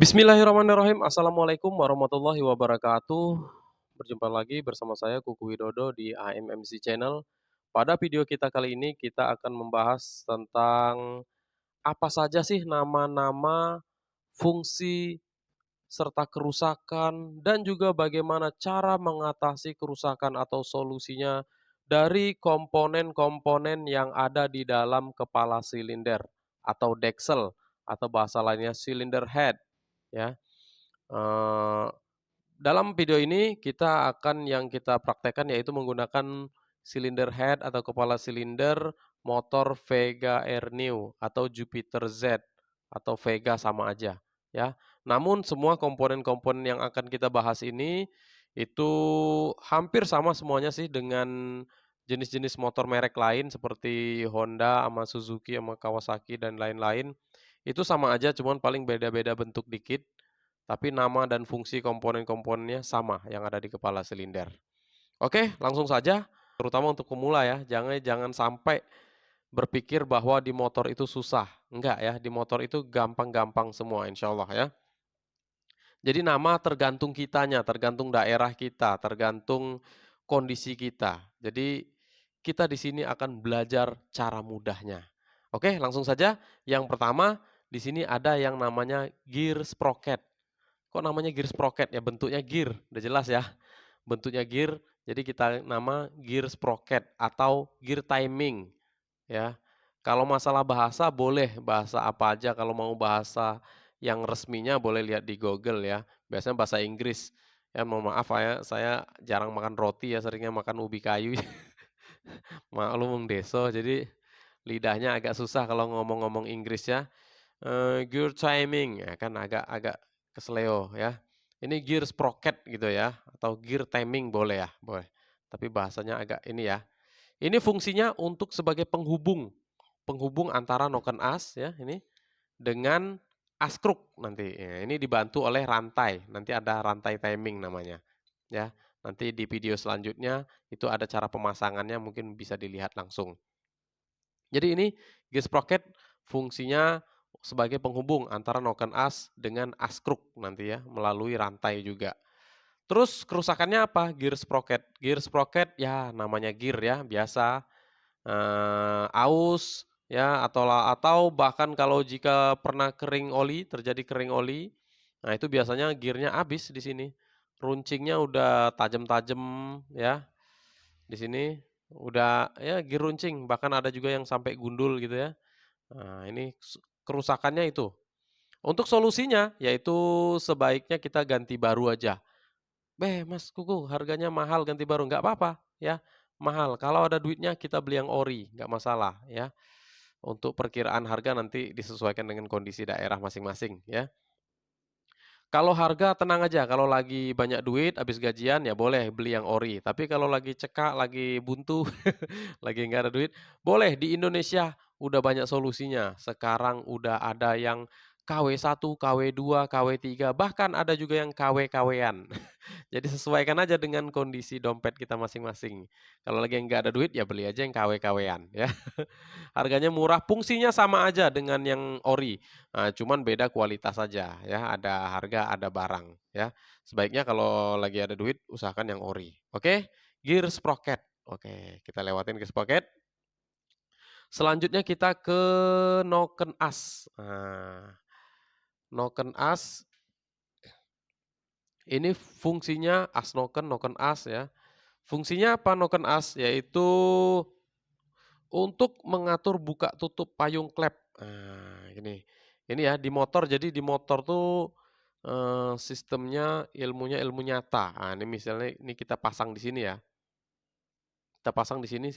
Bismillahirrahmanirrahim. Assalamualaikum warahmatullahi wabarakatuh. Berjumpa lagi bersama saya Kuku Widodo di AMMC Channel. Pada video kita kali ini kita akan membahas tentang apa saja sih nama-nama, fungsi, serta kerusakan dan juga bagaimana cara mengatasi kerusakan atau solusinya dari komponen-komponen yang ada di dalam kepala silinder atau deksel atau bahasa lainnya cylinder head ya. Eee, dalam video ini yang kita praktekkan yaitu menggunakan cylinder head atau kepala silinder motor Vega Air New atau Jupiter Z atau Vega sama aja ya. Namun semua komponen-komponen yang akan kita bahas ini itu hampir sama semuanya sih dengan jenis-jenis motor merek lain seperti Honda sama Suzuki sama Kawasaki dan lain-lain. Itu sama aja cuman paling beda-beda bentuk dikit. Tapi nama dan fungsi komponen-komponennya sama yang ada di kepala silinder. Oke, langsung saja, terutama untuk pemula ya, jangan jangan sampai berpikir bahwa di motor itu susah. Enggak ya, di motor itu gampang-gampang semua insya Allah ya. Jadi nama tergantung kitanya, tergantung daerah kita, tergantung kondisi kita. Jadi kita di sini akan belajar cara mudahnya. Oke, langsung saja. Yang pertama, di sini ada yang namanya gear sprocket. Kok namanya gear sprocket? Ya bentuknya gear, udah jelas ya. Bentuknya gear, jadi kita nama gear sprocket atau gear timing ya. Kalau masalah bahasa boleh bahasa apa aja, kalau mau bahasa yang resminya boleh lihat di Google ya. Biasanya bahasa Inggris. Ya mohon maaf ya, saya jarang makan roti ya, seringnya makan ubi kayu. Maklum wong deso, jadi lidahnya agak susah kalau ngomong-ngomong Inggris ya. Gear timing, ya kan agak-agak keseleo ya. Ini gear sprocket gitu ya, atau gear timing boleh ya, boleh. Tapi bahasanya agak ini ya. Ini fungsinya untuk sebagai penghubung, penghubung antara noken as ya ini dengan askruk nanti. Ya, ini dibantu oleh rantai, nanti ada rantai timing namanya ya. Nanti di video selanjutnya itu ada cara pemasangannya mungkin bisa dilihat langsung. Jadi ini gear sprocket fungsinya sebagai penghubung antara noken as dengan askruk nanti ya, melalui rantai juga. Terus kerusakannya apa gear sprocket? Gear sprocket ya namanya gear ya, biasa, aus ya atau bahkan kalau jika pernah kering oli, terjadi kering oli, nah itu biasanya gear-nya habis di sini. Runcingnya udah tajam-tajam ya, di sini udah ya gear runcing, bahkan ada juga yang sampai gundul gitu ya. Nah, ini kerusakannya itu. Untuk solusinya, yaitu sebaiknya kita ganti baru aja. "Beh, Mas Kuku, harganya mahal ganti baru." Nggak apa-apa, ya, mahal. Kalau ada duitnya kita beli yang ori, nggak masalah, ya. Untuk perkiraan harga nanti disesuaikan dengan kondisi daerah masing-masing, ya. Kalau harga tenang aja, kalau lagi banyak duit, habis gajian, ya boleh beli yang ori. Tapi kalau lagi cekak, lagi buntu, lagi nggak ada duit, boleh di Indonesia udah banyak solusinya. Sekarang udah ada yang KW1, KW2, KW3, bahkan ada juga yang KW-KW-an. Jadi sesuaikan aja dengan kondisi dompet kita masing-masing. Kalau lagi nggak ada duit, ya beli aja yang KW-KW-an ya. Harganya murah, fungsinya sama aja dengan yang ori, cuman beda kualitas saja ya, ada harga, ada barang ya. Sebaiknya kalau lagi ada duit usahakan yang ori, oke? Gear sprocket, oke kita lewatin gear sprocket. Selanjutnya kita ke noken as. Nah, noken as ini fungsinya as noken, noken as ya. Fungsinya apa noken as? Yaitu untuk mengatur buka tutup payung klep. Nah, ini ya di motor, jadi di motor tuh, sistemnya ilmunya ilmu nyata. Nah, ini misalnya ini kita pasang di sini ya, kita pasang di sini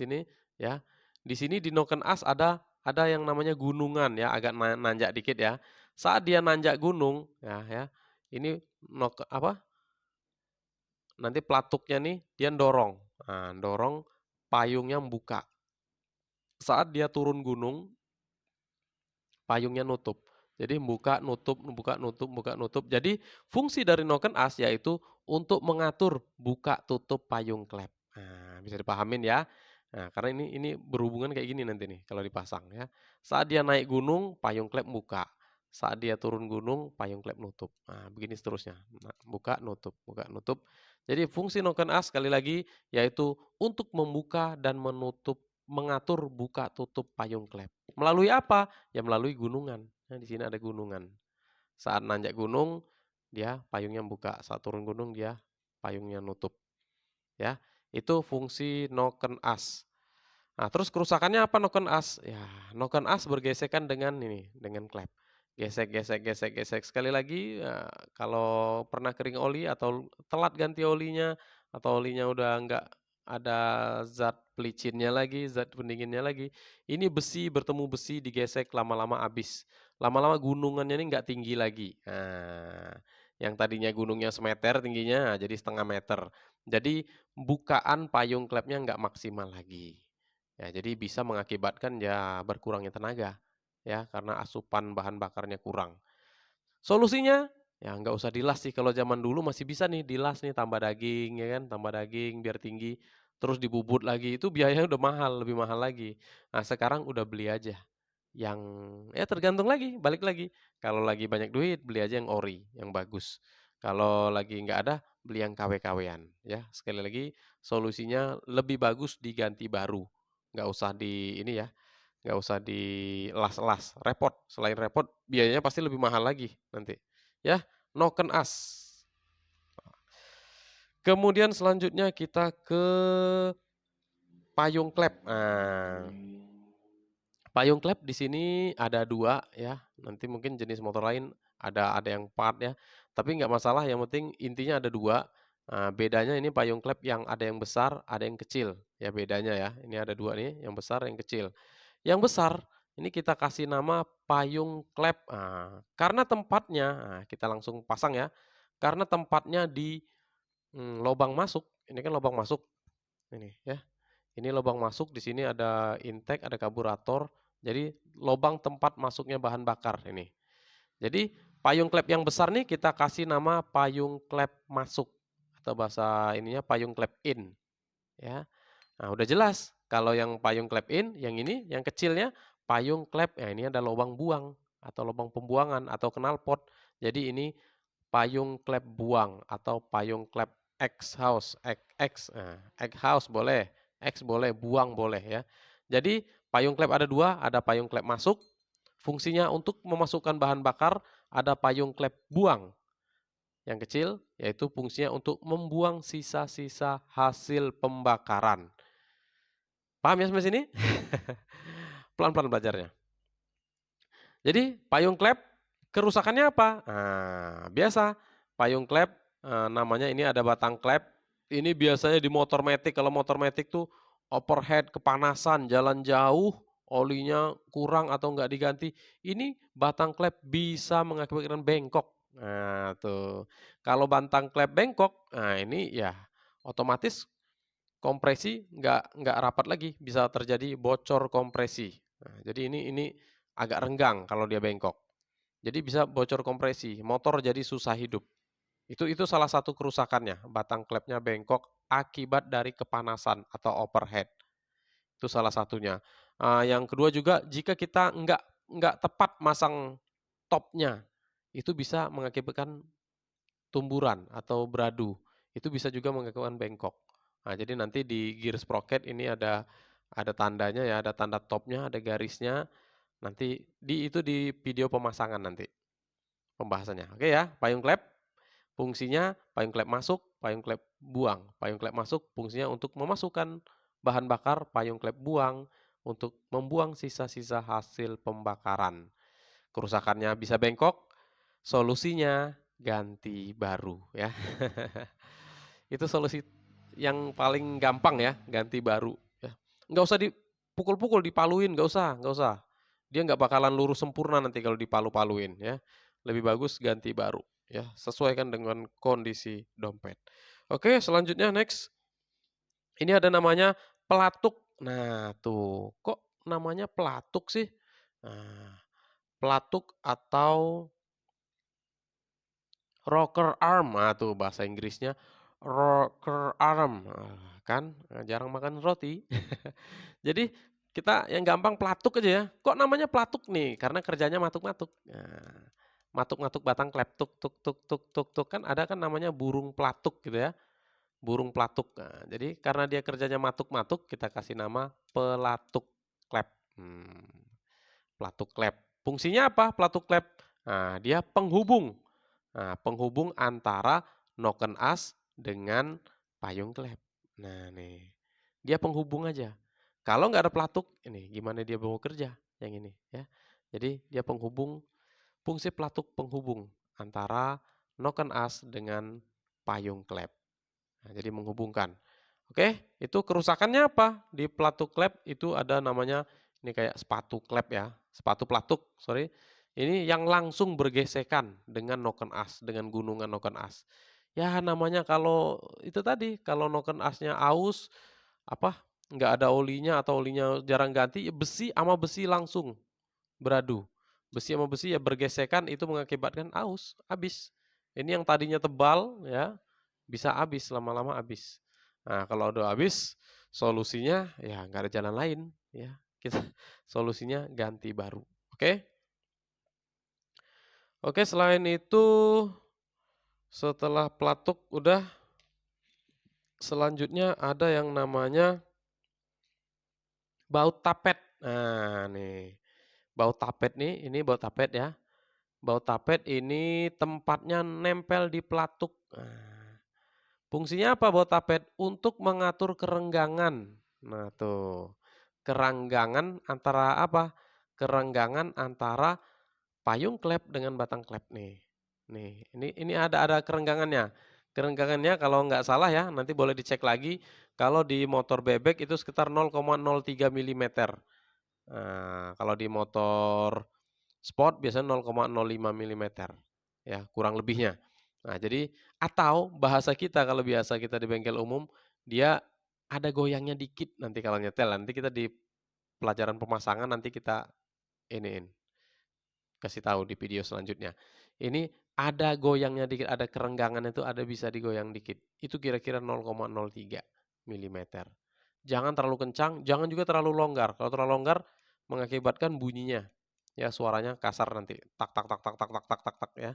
ya. Di sini di noken as ada yang namanya gunungan ya, agak nanjak dikit ya. Saat dia nanjak gunung ya, ini apa, nanti pelatuknya nih dia dorong, dorong payungnya membuka. Saat dia turun gunung, payungnya nutup. Jadi buka, nutup, buka, nutup, buka, nutup. Jadi fungsi dari noken as yaitu untuk mengatur buka tutup payung klep. Nah, bisa dipahamin ya. Nah, karena ini berhubungan kayak gini nanti nih kalau dipasang ya. Saat dia naik gunung, payung klep buka. Saat dia turun gunung, payung klep nutup. Nah, begini seterusnya. Nah, buka, nutup, buka, nutup. Jadi fungsi noken as sekali lagi yaitu untuk membuka dan menutup, mengatur buka tutup payung klep. Melalui apa? Ya melalui gunungan. Nah, di sini ada gunungan. Saat nanjak gunung, dia payungnya buka. Saat turun gunung, dia payungnya nutup. Ya, itu fungsi noken as. Nah, terus kerusakannya apa noken as? Ya, noken as bergesekan dengan ini, dengan klep. Gesek, gesek, gesek, gesek. Sekali lagi, kalau pernah kering oli atau telat ganti olinya, atau olinya udah nggak ada zat pelicinnya lagi, zat pendinginnya lagi, ini besi bertemu besi digesek lama-lama habis. Lama-lama gunungannya ini nggak tinggi lagi. Nah, yang tadinya gunungnya semeter tingginya, jadi setengah meter. Jadi bukaan payung klepnya nggak maksimal lagi. Ya, jadi bisa mengakibatkan ya berkurangnya tenaga, ya karena asupan bahan bakarnya kurang. Solusinya, ya nggak usah dilas sih, kalau zaman dulu masih bisa nih dilas nih, tambah daging ya kan, tambah daging biar tinggi, terus dibubut lagi, itu biayanya udah mahal, lebih mahal lagi. Nah sekarang udah beli aja, yang ya tergantung lagi, balik lagi, kalau lagi banyak duit beli aja yang ori, yang bagus. Kalau lagi nggak ada, beli yang KW-KW-an ya. Sekali lagi solusinya lebih bagus diganti baru, nggak usah di ini ya, nggak usah dilas-las, repot. Selain repot, biayanya pasti lebih mahal lagi nanti. Ya, noken as. Kemudian selanjutnya kita ke payung klep. Nah, payung klep di sini ada 2 ya, nanti mungkin jenis motor lain ada yang part ya, tapi nggak masalah yang penting intinya ada 2. Bedanya ini payung klep yang ada yang besar, ada yang kecil, ya bedanya ya. Ini ada 2 nih, yang besar, yang kecil. Yang besar, ini kita kasih nama payung klep, karena tempatnya kita langsung pasang ya, karena tempatnya di, lobang masuk, ini kan lobang masuk, ini ya. Ini lubang masuk, di sini ada intake, ada karburator, jadi lubang tempat masuknya bahan bakar ini. Jadi payung klep yang besar nih kita kasih nama payung klep masuk atau bahasa ininya payung klep in ya. Nah, udah jelas kalau yang payung klep in, yang ini yang kecilnya payung klep, ya ini ada lubang buang atau lubang pembuangan atau knalpot. Jadi ini payung klep buang atau payung klep exhaust, exhaust boleh, boleh, buang boleh ya. Jadi payung klep ada 2, ada payung klep masuk, fungsinya untuk memasukkan bahan bakar, ada payung klep buang yang kecil, yaitu fungsinya untuk membuang sisa-sisa hasil pembakaran. Paham ya sampai sini? Pelan-pelan belajarnya. Jadi payung klep kerusakannya apa? Nah, biasa payung klep, namanya ini ada batang klep, ini biasanya di motor matic, kalau motor matic tuh overhead, kepanasan, jalan jauh, olinya kurang atau nggak diganti, ini batang klep bisa mengakibatkan bengkok. Nah tuh, kalau batang klep bengkok, nah ini ya otomatis kompresi nggak rapat lagi, bisa terjadi bocor kompresi. Nah, jadi ini agak renggang kalau dia bengkok. Jadi bisa bocor kompresi, motor jadi susah hidup. Itu salah satu kerusakannya, batang klepnya bengkok akibat dari kepanasan atau overhead. Itu salah satunya. Yang kedua juga jika kita nggak tepat masang topnya, itu bisa mengakibatkan tumburan atau beradu, itu bisa juga mengakibatkan bengkok. Nah, jadi nanti di gear sprocket ini ada tandanya ya, ada tanda topnya, ada garisnya, nanti itu di video pemasangan nanti pembahasannya. Oke ya, payung klep fungsinya payung klep masuk, payung klep buang. Payung klep masuk fungsinya untuk memasukkan bahan bakar, payung klep buang untuk membuang sisa-sisa hasil pembakaran. Kerusakannya bisa bengkok, solusinya ganti baru ya. Itu solusi yang paling gampang ya, ganti baru ya. Nggak usah dipukul-pukul, dipaluin, nggak usah. Dia nggak bakalan lurus sempurna nanti kalau dipalu-paluin ya. Lebih bagus ganti baru ya, sesuaikan dengan kondisi dompet. Oke, selanjutnya next. Ini ada namanya pelatuk. Nah, tuh, kok namanya pelatuk sih? Nah, pelatuk atau rocker arm, tuh bahasa Inggrisnya rocker arm, kan jarang makan roti. Jadi Kita yang gampang pelatuk aja ya. Kok namanya pelatuk nih? Karena kerjanya matuk-matuk. Nah, matuk-matuk batang klep, tuk tuk tuk tuk tuk tuk, kan ada kan namanya burung pelatuk gitu ya, burung pelatuk. Nah, jadi karena dia kerjanya matuk-matuk, kita kasih nama pelatuk klep. Pelatuk klep. Fungsinya apa pelatuk klep? Nah, dia penghubung. Nah, penghubung antara noken as dengan payung klep. Nah, nih. Dia penghubung aja. Kalau nggak ada pelatuk, ini gimana dia mau kerja? Yang ini ya. Jadi dia penghubung, fungsi pelatuk penghubung antara noken as dengan payung klep. Nah, jadi menghubungkan. Oke, itu kerusakannya apa? Di pelatuk klep itu ada namanya, ini kayak sepatu klep ya, sepatu pelatuk, sorry. Ini yang langsung bergesekan dengan noken as, dengan gunungan noken as. Ya namanya kalau itu tadi, kalau noken asnya aus, apa, nggak ada olinya atau olinya jarang ganti, ya besi sama besi langsung beradu. Besi sama besi ya bergesekan itu mengakibatkan aus, habis. Ini yang tadinya tebal ya, bisa habis, lama-lama habis. Nah, kalau udah habis, solusinya ya nggak ada jalan lain ya. Kita solusinya ganti baru. Oke? Oke, selain itu setelah pelatuk udah, selanjutnya ada yang namanya baut tapet. Nah, nih. Baut tapet nih, ini baut tapet ya. Baut tapet ini tempatnya nempel di pelatuk. Nah, fungsinya apa baut tapet? Untuk mengatur kerenggangan. Nah, tuh. Kerenggangan antara apa? Kerenggangan antara payung klep dengan batang klep nih. Nih, ini ada kerenggangannya. Kerenggangannya kalau nggak salah ya, nanti boleh dicek lagi. Kalau di motor bebek itu sekitar 0,03 milimeter. Nah, kalau di motor sport biasanya 0,05 milimeter. Ya, kurang lebihnya. Nah, jadi atau bahasa kita kalau biasa kita di bengkel umum, dia ada goyangnya dikit nanti kalau nyetel. Nanti kita di pelajaran pemasangan nanti kita iniin, kasih tahu di video selanjutnya. Ini ada goyangnya dikit, ada kerenggangan itu ada bisa digoyang dikit. Itu kira-kira 0,03 milimeter. Jangan terlalu kencang, jangan juga terlalu longgar. Kalau terlalu longgar mengakibatkan bunyinya, ya suaranya kasar nanti. Tak tak tak tak tak tak tak tak tak ya.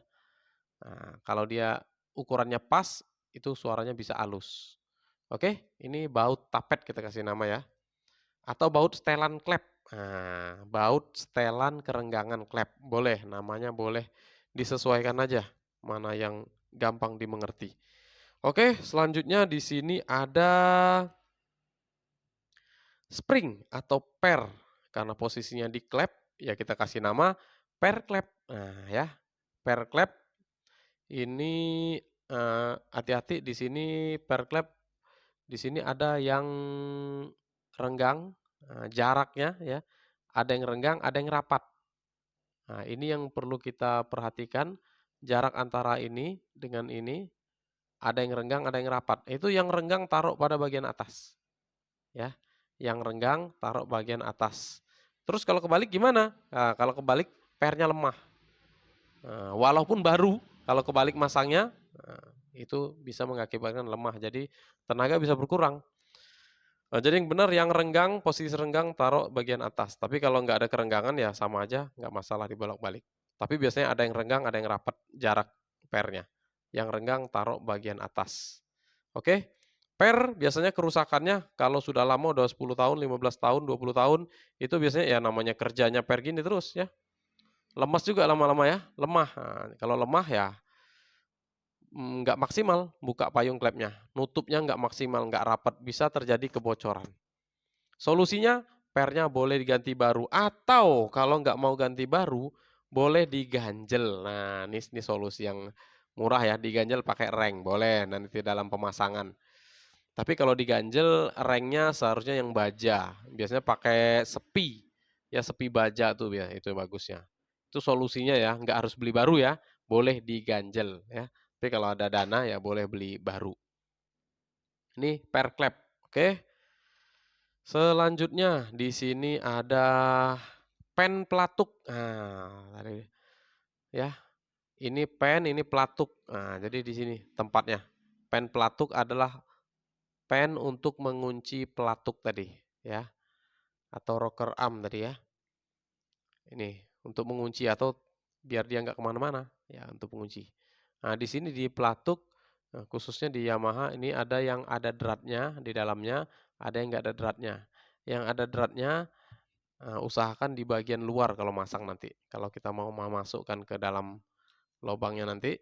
Nah, kalau dia ukurannya pas, itu suaranya bisa halus. Oke, ini baut tapet kita kasih nama ya. Atau baut setelan klep. Nah, baut setelan kerenggangan klep. Boleh, namanya boleh disesuaikan aja. Mana yang gampang dimengerti. Oke, selanjutnya di sini ada spring atau per. Karena posisinya di klep, ya kita kasih nama per klep. Nah ya, per klep ini hati-hati di sini per klep. Di sini ada yang renggang, jaraknya ya. Ada yang renggang, ada yang rapat. Nah, ini yang perlu kita perhatikan, jarak antara ini dengan ini, ada yang renggang, ada yang rapat. Itu yang renggang taruh pada bagian atas, ya. Yang renggang taruh bagian atas. Terus kalau kebalik gimana? Nah, kalau kebalik pernya lemah. Nah, walaupun baru, kalau kebalik masangnya, itu bisa mengakibatkan lemah. Jadi tenaga bisa berkurang. Jadi yang benar yang renggang, posisi renggang taruh bagian atas. Tapi kalau nggak ada kerenggangan ya sama aja, nggak masalah dibolak-balik. Tapi biasanya ada yang renggang, ada yang rapat jarak pernya. Yang renggang taruh bagian atas. Oke, per biasanya kerusakannya kalau sudah lama, udah 10 tahun, 15 tahun, 20 tahun, itu biasanya ya namanya kerjanya per gini terus ya. Lemas juga lama-lama ya, lemah. Nah, kalau lemah ya nggak maksimal buka payung klepnya, nutupnya nggak maksimal, nggak rapat, bisa terjadi kebocoran. Solusinya, pernya boleh diganti baru atau kalau nggak mau ganti baru, boleh diganjel. Nah, ini solusi yang murah ya, diganjel pakai reng, boleh nanti dalam pemasangan. Tapi kalau diganjel, rengnya seharusnya yang baja. Biasanya pakai sepi, ya sepi baja tuh ya, itu bagusnya. Itu solusinya ya, nggak harus beli baru ya, boleh diganjel ya. Tapi kalau ada dana ya boleh beli baru. Ini per klep, oke. Selanjutnya di sini ada pen pelatuk. Nah, tadi ya, ini pen, ini pelatuk. Nah, jadi di sini tempatnya. Pen pelatuk adalah pen untuk mengunci pelatuk tadi, ya. atau rocker arm tadi ya. Ini untuk mengunci atau biar dia nggak kemana-mana ya untuk mengunci. Nah di sini di pelatuk khususnya di Yamaha ini ada yang ada dratnya di dalamnya, ada yang nggak ada dratnya. Yang ada dratnya usahakan di bagian luar kalau masang nanti. Kalau kita mau memasukkan ke dalam lubangnya nanti,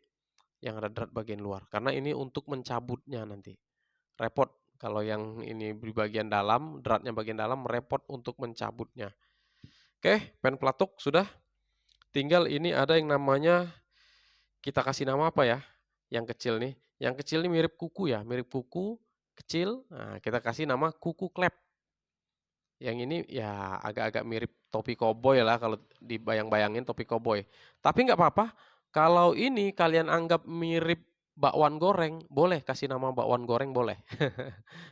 yang ada drat bagian luar. Karena ini untuk mencabutnya nanti. Repot kalau yang ini di bagian dalam, dratnya bagian dalam, repot untuk mencabutnya. Oke, pen pelatuk sudah. Tinggal ini ada yang namanya, kita kasih nama apa ya? Yang kecil nih. Yang kecil ini mirip kuku ya, mirip kuku kecil. Nah, kita kasih nama kuku klep. Yang ini ya agak-agak mirip topi koboi lah kalau dibayang-bayangin topi koboi. Tapi nggak apa-apa, kalau ini kalian anggap mirip bakwan goreng, boleh kasih nama bakwan goreng boleh.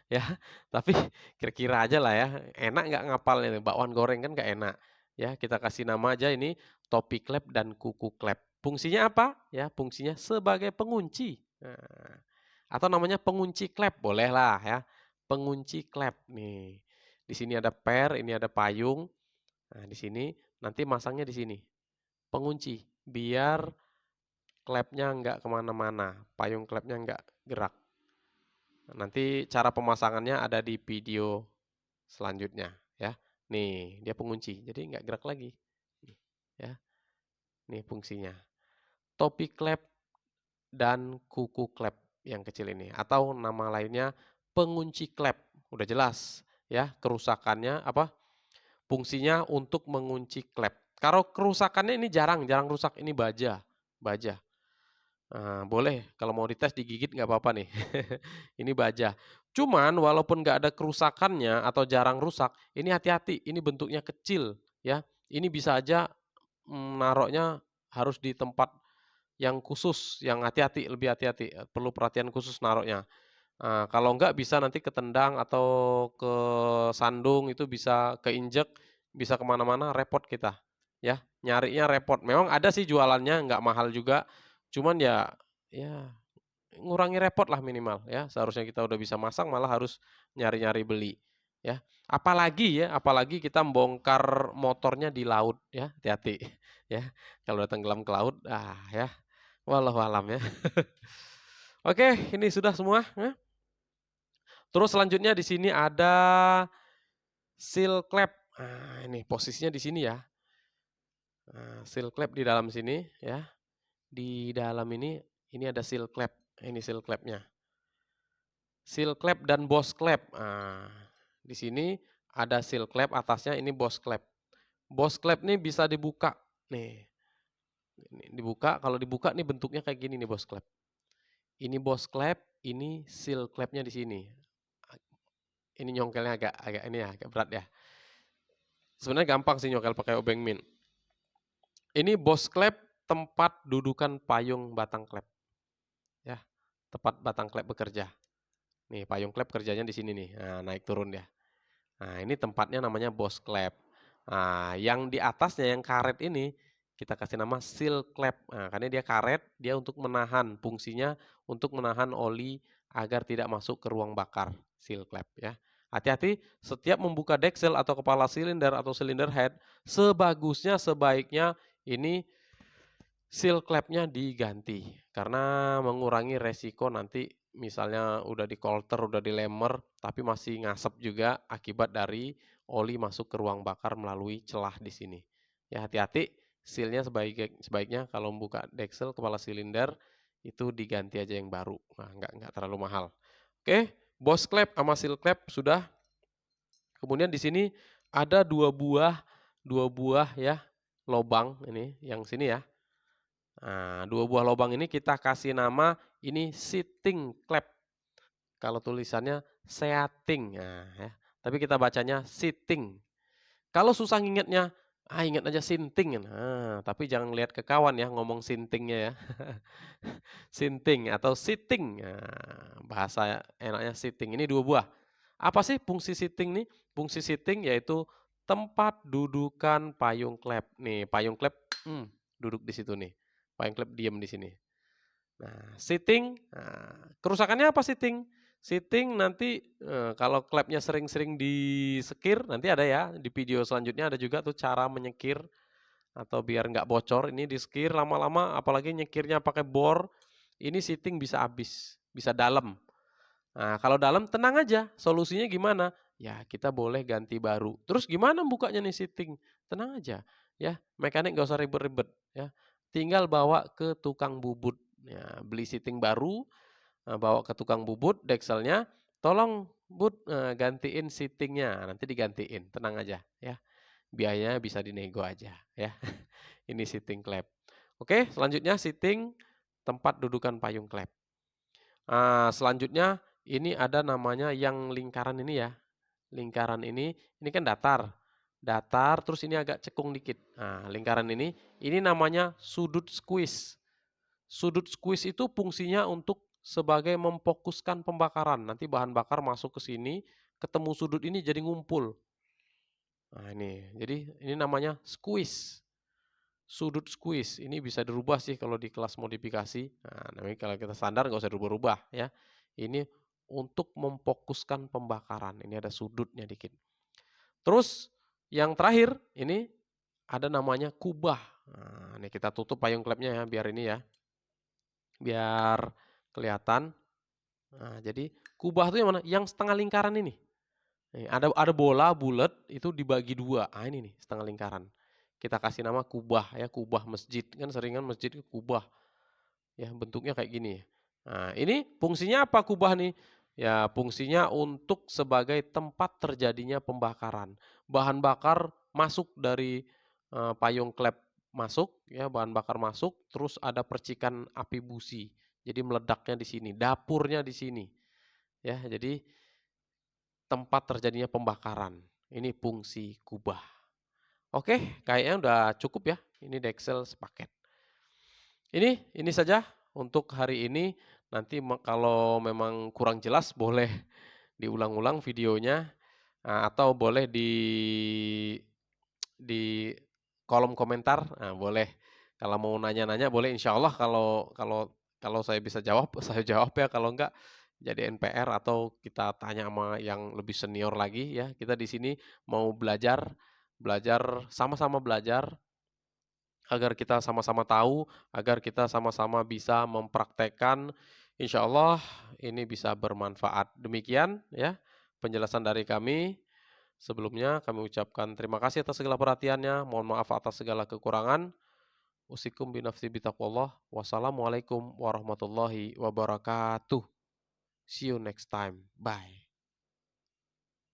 Ya, tapi kira-kira aja lah ya, enak nggak ngapalnya nih, bakwan goreng kan nggak enak. Ya, kita kasih nama aja ini topi klep dan kuku klep. Fungsinya apa? Ya, fungsinya sebagai pengunci. Nah, atau namanya pengunci klep, boleh lah ya. Pengunci klep nih. Di sini ada per, ini ada payung. Nah, di sini nanti masangnya di sini. Pengunci, biar klepnya nggak kemana-mana, payung klepnya nggak gerak. Nanti cara pemasangannya ada di video selanjutnya ya. Nih, dia pengunci, jadi nggak gerak lagi. Nih, ya, nih fungsinya. Topi klep dan kuku klep yang kecil ini, atau nama lainnya pengunci klep. Udah jelas ya kerusakannya apa? Fungsinya untuk mengunci klep. Kalau kerusakannya ini jarang rusak, ini baja, baja. Boleh kalau mau dites digigit nggak apa-apa nih. Ini baja. Cuman walaupun nggak ada kerusakannya atau jarang rusak, ini hati-hati, ini bentuknya kecil ya. Ini bisa aja, naruhnya harus di tempat yang khusus, yang hati-hati, lebih hati-hati, perlu perhatian khusus naruhnya. Kalau enggak bisa nanti ketendang atau kesandung itu bisa keinjek, bisa kemana-mana repot kita, ya, nyarinya repot. Memang ada sih jualannya, nggak mahal juga, cuman ya ngurangi repot lah minimal ya, seharusnya kita udah bisa masang malah harus nyari-nyari beli, ya. Apalagi kita bongkar motornya di laut ya, hati-hati ya, kalau udah tenggelam ke laut, ya, walau alam ya. Oke, ini sudah semua ya. Terus selanjutnya di sini ada seal clamp. Ini posisinya di sini ya. Seal clamp di dalam sini ya. Di dalam ini ada seal clamp. Ini seal clampnya. Seal clamp dan boss clamp. Di sini ada seal clamp, atasnya ini boss clamp. Boss clamp nih bisa dibuka. Nih, ini dibuka. Kalau dibuka nih bentuknya kayak gini nih boss clamp. Ini boss clamp, ini seal clampnya di sini. Ini nyongkelnya agak ini ya, agak berat ya. Sebenarnya gampang sih nyokel pakai obeng min. Ini boss klep tempat dudukan payung batang klep. Ya, tempat batang klep bekerja. Nih, payung klep kerjanya di sini nih. Nah, naik turun ya. Nah, ini tempatnya namanya boss klep. Nah, yang di atasnya yang karet ini kita kasih nama seal klep. Nah, karena dia karet, dia untuk menahan, fungsinya untuk menahan oli agar tidak masuk ke ruang bakar, seal klep ya. Hati-hati, setiap membuka deksel atau kepala silinder atau silinder head, sebaiknya ini seal klepnya diganti. Karena mengurangi resiko nanti misalnya udah di-kolter, udah dilemer, tapi masih ngasep juga akibat dari oli masuk ke ruang bakar melalui celah di sini. Ya hati-hati, sealnya sebaiknya kalau membuka deksel kepala silinder itu diganti aja yang baru. Nah, nggak terlalu mahal. Oke, boss klep sama seal klep sudah. Kemudian di sini ada dua buah ya lobang ini yang sini ya. Nah, dua buah lobang ini kita kasih nama ini seating klep. Kalau tulisannya seating, nah, ya. Tapi kita bacanya seating. Kalau susah ngingetnya, inget aja sinting. Nah, tapi jangan lihat ke kawan ya ngomong sintingnya ya. Sinting atau sitting. Nah, bahasa enaknya sitting. Ini dua buah. Apa sih fungsi sitting nih? Fungsi sitting yaitu tempat dudukan payung klep. Nih, payung klep duduk di situ nih. Payung klep diam di sini. Nah, sitting, kerusakannya apa sitting? Setting nanti, kalau klepnya sering-sering disekir, nanti ada ya, di video selanjutnya ada juga tuh cara menyekir atau biar nggak bocor, ini disekir lama-lama apalagi nyekirnya pakai bor, ini setting bisa habis, bisa dalam. Nah, kalau dalam tenang aja, solusinya gimana? Ya kita boleh ganti baru. Terus gimana bukanya nih setting? Tenang aja, ya mekanik nggak usah ribet-ribet, ya. Tinggal bawa ke tukang bubut, ya beli setting baru, bawa ke tukang bubut dekselnya, "Tolong Bud, gantiin setting-nya." Nanti digantiin, tenang aja ya. Biayanya bisa dinego aja ya. Ini setting klep. Oke, selanjutnya setting tempat dudukan payung klep. Selanjutnya ini ada namanya yang lingkaran ini ya. Lingkaran ini kan datar. Datar terus ini agak cekung dikit. Nah, lingkaran ini namanya sudut squeeze. Sudut squeeze itu fungsinya untuk sebagai memfokuskan pembakaran. Nanti bahan bakar masuk ke sini, ketemu sudut ini jadi ngumpul. Nah ini, jadi ini namanya squeeze. Sudut squeeze, ini bisa dirubah sih kalau di kelas modifikasi. Nah, namanya kalau kita standar nggak usah dirubah-rubah ya. Ini untuk memfokuskan pembakaran. Ini ada sudutnya dikit. Terus yang terakhir ini ada namanya kubah. Nah, ini kita tutup payung klepnya ya biar ini ya. Biar kelihatan. Nah, jadi kubah itu yang mana? Yang setengah lingkaran ini. Nih, ada bola bulat itu dibagi dua. Ah ini nih setengah lingkaran. Kita kasih nama kubah ya, kubah masjid. Kan seringan masjid itu kubah. Ya, bentuknya kayak gini. Nah, ini fungsinya apa kubah nih? Ya, fungsinya untuk sebagai tempat terjadinya pembakaran. Bahan bakar masuk dari payung klep masuk, ya, bahan bakar masuk, terus ada percikan api busi. Jadi meledaknya di sini, dapurnya di sini. Ya, jadi tempat terjadinya pembakaran. Ini fungsi kubah. Oke, kayaknya udah cukup ya. Ini Dexel sepaket. Ini saja untuk hari ini. Nanti kalau memang kurang jelas boleh diulang-ulang videonya, atau boleh di kolom komentar, boleh. Kalau mau nanya-nanya boleh, insya Allah kalau kalau kalau saya bisa jawab, saya jawab ya, kalau enggak jadi NPR atau kita tanya sama yang lebih senior lagi ya. Kita di sini mau belajar, belajar sama-sama belajar agar kita sama-sama tahu, agar kita sama-sama bisa mempraktekkan, insya Allah ini bisa bermanfaat. Demikian ya penjelasan dari kami. Sebelumnya kami ucapkan terima kasih atas segala perhatiannya, mohon maaf atas segala kekurangan. Usikum binafsi bitaqwallah. Wassalamualaikum warahmatullahi wabarakatuh. See you next time. Bye.